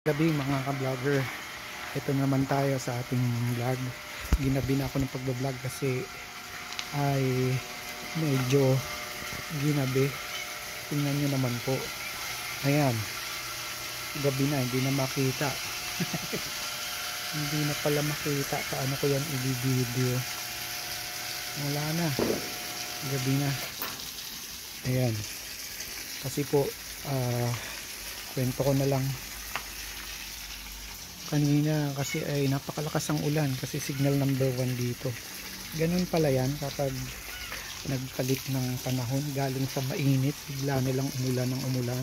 Gabi mga ka-vlogger, ito naman tayo sa ating vlog. Ginabi na ako ng pagbablog kasi ay medyo ginabi. Tingnan nyo naman po, ayan, gabi na, hindi na makita. Hindi na pala makita paano ko yan i-video. Wala na, gabi na. Ayan, kasi po kwento ko na lang. Kanina kasi ay napakalakas ang ulan kasi signal number 1 dito. Ganun pala yan kapag nagpalit ng panahon, galing sa mainit bigla nilang umulan ng umulan.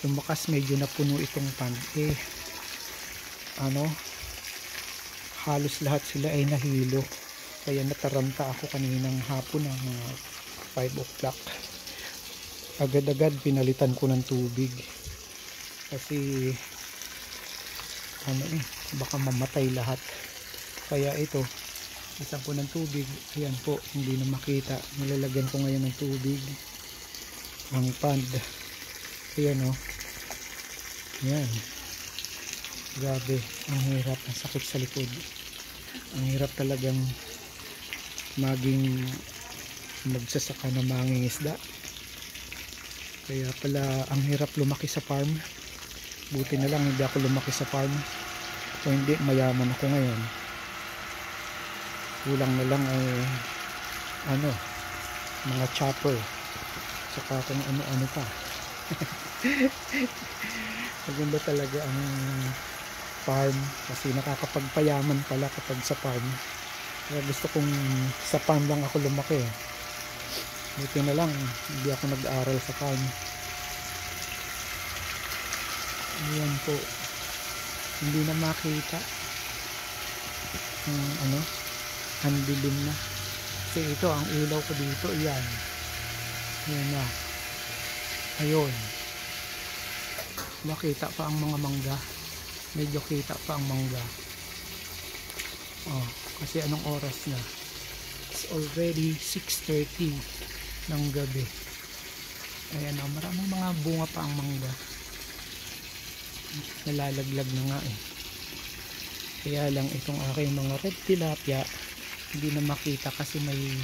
Lumakas, medyo napuno itong pond, halos lahat sila ay nahilo, kaya nataranta ako kaninang hapon ng mga 5 o'clock. Agad-agad pinalitan ko ng tubig kasi baka mamatay lahat. Kaya ito, isang ko ng tubig. Ayan po, hindi na makita. Nilalagyan ko ngayon ng tubig ang pond. Ayan o. Ayan, grabe, ang hirap, ang sakit sa likod. Ang hirap talagang maging magsasaka na mangingisda. Kaya pala ang hirap lumaki sa farm. Buti na lang hindi ako lumaki sa farm. Kung hindi, mayaman ako ngayon. Kulang na lang ay mga chopper, saka kung ano-ano pa. Maganda talaga ang farm kasi nakakapagpayaman pala kapag sa farm. Kaya gusto kong sa farm lang ako lumaki. Buti na lang hindi ako nag-aaral sa farm. Ayan po, hindi na makita ang dilim na. Kasi ito, ang ilaw ko dito, yan na, ayun, makita pa ang mga mangga, medyo kita pa ang mangga. Kasi anong oras na? It's already 6:30 ng gabi. Ayan, maraming mga bunga pa ang mangga, nalalaglag na nga Kaya lang itong aking mga red tilapia hindi na makita kasi may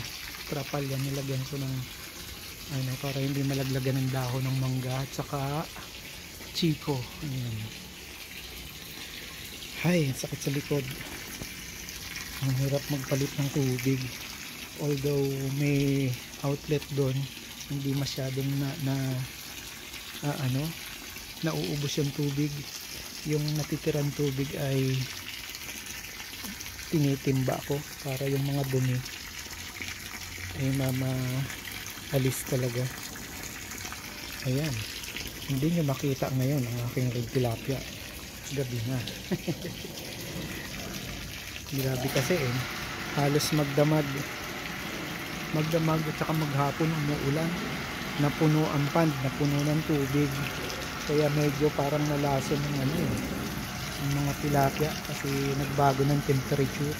trapal yan. Nilagyan ko ng para hindi malaglagan ng dahon ng mangga at saka chico. Ayan. Hay, sakit sa likod. Ang hirap magpalit ng tubig. Although may outlet doon, hindi masyadong nauubos yung tubig. Yung natitirang tubig ay tinitimba ko para yung mga dumi ay alis talaga. Ayan, hindi nyo makita ngayon ang aking red tilapia, gabi na. Grabe kasi halos magdamag at saka maghapon umuulan, napuno ang pond, napuno ng tubig. Kaya medyo parang nalason ng ang mga tilapia kasi nagbago ng temperature.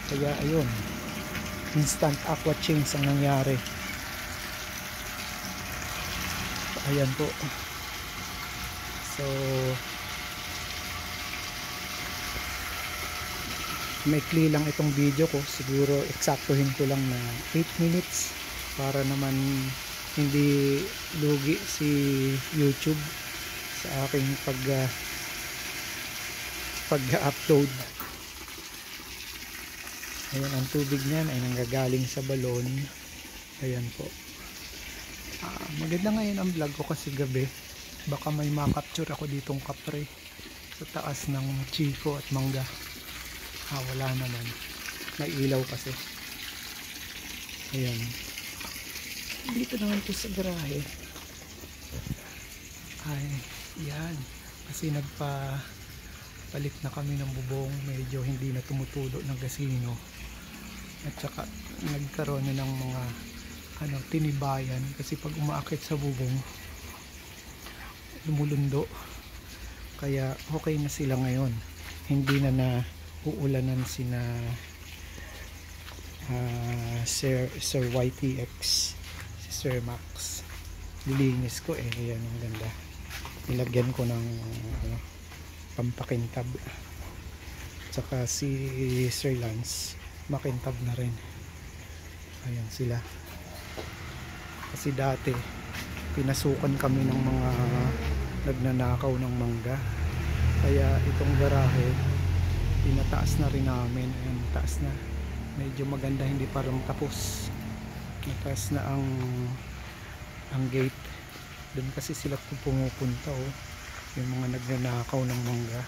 Kaya ayun, instant aqua change ang nangyari. Ayan po. So maikli lang itong video ko, siguro eksaktuhin ko lang na 8 minutes para naman hindi lugi si YouTube sa aking pag-upload. Ayan, ang tubig niyan ay nanggagaling sa balon. Ayan po. Maganda ngayon ang vlog ko kasi gabi, baka may makapture ako ditong kapre sa taas ng chico at mangga. Wala naman, may ilaw kasi. Ayan, dito naman po sa garahe ay yan, kasi nagpapalit na kami ng bubong, medyo hindi na tumutulo ng gasino at saka nagkaroon na ng mga tinibayan kasi pag umaakit sa bubong lumulundo. Kaya okay na sila ngayon, hindi na uulanan sina Sir YTX, si Sir Max. Nilinis ko ayan, ang ganda. Nilagyan ko ng pampakintab. Tsaka si Sir Lance makintab na rin. Ayan sila. Kasi dati pinasukan kami ng mga nagnanakaw ng mangga, kaya itong garahe pinataas na rin namin. Ayan, taas na, medyo maganda, hindi parang tapos, mataas na ang gate. Doon kasi sila pumupunta, oh, yung mga nagnanakaw ng mangga.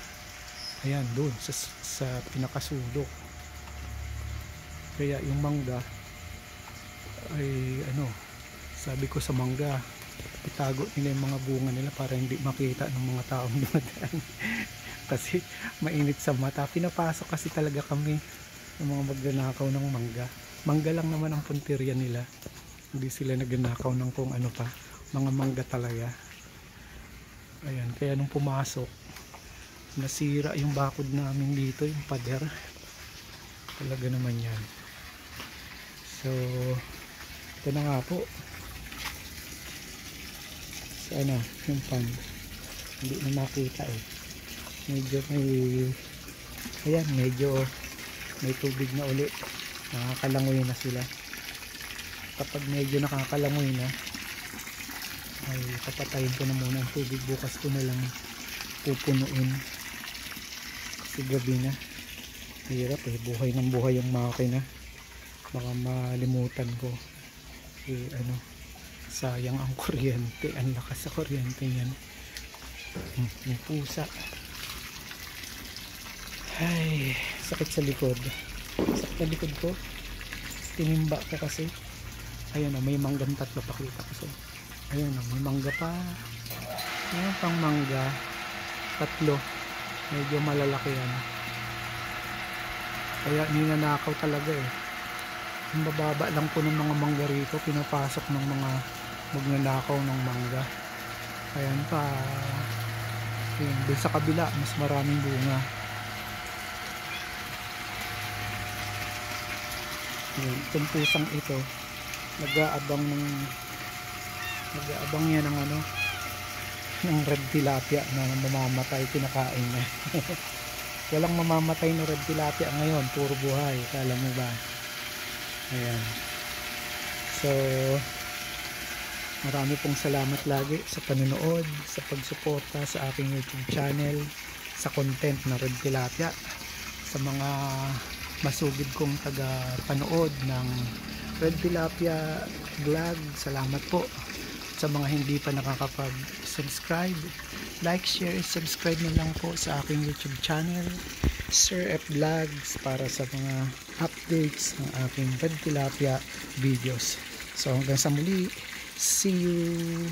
Ayan, doon sa pinakasulok. Kaya yung mangga ay ano, sabi ko sa mangga, itago nila yung mga bunga nila para hindi makita ng mga taong dumadaan. Kasi mainit sa mata. Pinapasok kasi talaga kami ng mga magnanakaw ng mangga. Mangga lang naman ang punteriya nila, hindi sila nagnanakaw ng kung ano pa, mga mangga talaga. Ayan, kaya nung pumasok, nasira yung bakod namin dito, yung pader. Talaga naman yan. So ito na nga po, sana yung pan hindi na makita eh. Medyo may, ayan, medyo may tubig na uli, nakakalangoy na sila. Kapag medyo nakakalangoy na, ay papatayin ko na muna ang tubig. Bukas ko na lang pupunuin kasi gabi na. Hirap eh, buhay ng buhay yung makina, baka malimutan ko eh, ano, sayang ang kuryente, ang lakas sa kuryente yan. Yung pusa, ay sakit sa likod, sakit sa likod ko, tinimba ko kasi. Ayun, may manggang tatlo, pakita ko. So ayun, may mangga pa, yung pang mangga tatlo, medyo malalaki yan. Kaya ninanakaw talaga eh. Ang bababa lang po ng mga mangga rito, pinapasok ng mga magnanakaw ng mangga. Ayan pa, yun, doon sa kabila mas maraming bunga. Yun, itong pusang ito nag-aabang yan ng ano, ng red tilapia na mamamatay, kinakain niya. Walang mamamatay na red tilapia ngayon, puro buhay, kala mo ba? Ayan. So marami pong salamat lagi sa panonood, sa pagsuporta sa aking YouTube channel, sa content na red tilapia. Sa mga masugid kong taga-panood ng red tilapia vlog, salamat po. Sa mga hindi pa nakakapag-subscribe, like, share, subscribe na lang po sa aking YouTube channel, Sir F Vlogs, para sa mga updates ng aking red tilapia videos. So hanggang sa muli, see you!